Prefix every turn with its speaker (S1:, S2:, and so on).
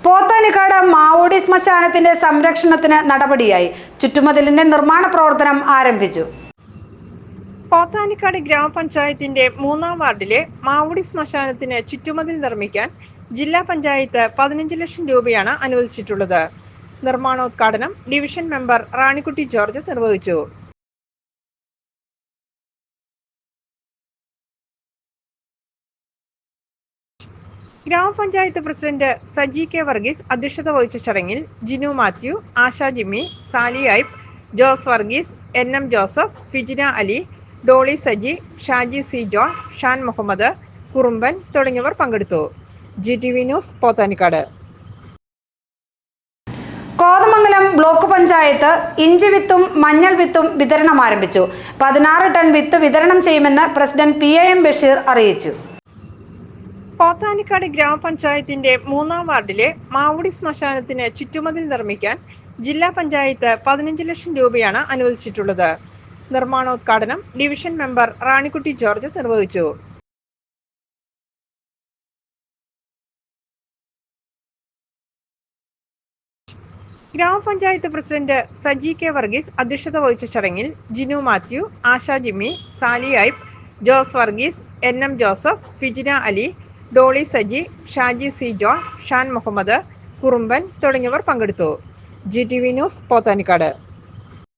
S1: പോത്താനിക്കാട് മാവോടി ശ്മശാനത്തിന്റെ സംരക്ഷണത്തിന് നടപടിയായി. ചുറ്റുമതിലിന്റെ നിർമ്മാണ പ്രവർത്തനം ആരംഭിച്ചു.
S2: പോത്താനിക്കാട് ഗ്രാമപഞ്ചായത്തിന്റെ 3-ാം വാർഡിലെ മാവോടി ശ്മശാനത്തിന് ചുറ്റുമതിൽ നിർമ്മിക്കാൻ ജില്ലാ പഞ്ചായത്ത് 15 ലക്ഷം രൂപയാണ് അനുവദിച്ചിട്ടുള്ളത്. നിർമ്മാണോദ്ഘാടനം ഡിവിഷൻ മെമ്പർ റാണിക്കുട്ടി ജോർജ് നിർവഹിച്ചു. ഗ്രാമപഞ്ചായത്ത് പ്രസിഡന്റ് സജി കെ വർഗീസ് അധ്യക്ഷത വഹിച്ച ചടങ്ങിൽ ജിനു മാത്യു, ആശാ ജിമ്മി, സാലി ഐബ്, ജോസ് വർഗീസ്, NM ജോസഫ്, ഫിജിന അലി, ഡോളി സജി, ഷാജി സി ജോൺ, ഷാൻ മുഹമ്മദ്, കുറുമ്പൻ തുടങ്ങിയവർ പങ്കെടുത്തു. GTV news, Pothanikkad.
S1: Kothamangalam block panchayat ഇഞ്ചി വിത്തും മഞ്ഞൾ വിത്തും വിതരണം ആരംഭിച്ചു. 16 ടൺ വിത്ത് വിതരണം ചെയ്യുമെന്ന് പ്രസിഡന്റ് PAM ബഷീർ അറിയിച്ചു.
S2: പോത്താനിക്കാട് ഗ്രാമപഞ്ചായത്തിന്റെ 3-ാം വാർഡിലെ മാവോടി ശ്മശാനത്തിന് ചുറ്റുമതിൽ നിർമ്മിക്കാൻ ജില്ലാ പഞ്ചായത്ത് 15 ലക്ഷം രൂപയാണ് അനുവദിച്ചിട്ടുള്ളത്. നിർമ്മാണോദ്ഘാടനം ഡിവിഷൻ മെമ്പർ റാണിക്കുട്ടി ജോർജ് നിർവഹിച്ചു. ഗ്രാമപഞ്ചായത്ത് പ്രസിഡന്റ് സജി കെ വർഗീസ് അധ്യക്ഷത വഹിച്ച ചടങ്ങിൽ ജിനു മാത്യു, ആശാ ജിമ്മി, സാലി ഐബ്, ജോസ് വർഗീസ്, NM ജോസഫ്, ഫിജിന അലി, ഡോളി സജി, ഷാജി സി ജോൺ, ഷാൻ മുഹമ്മദ്, കുറുമ്പൻ തുടങ്ങിയവർ പങ്കെടുത്തു. GTV news, Pothanikkad.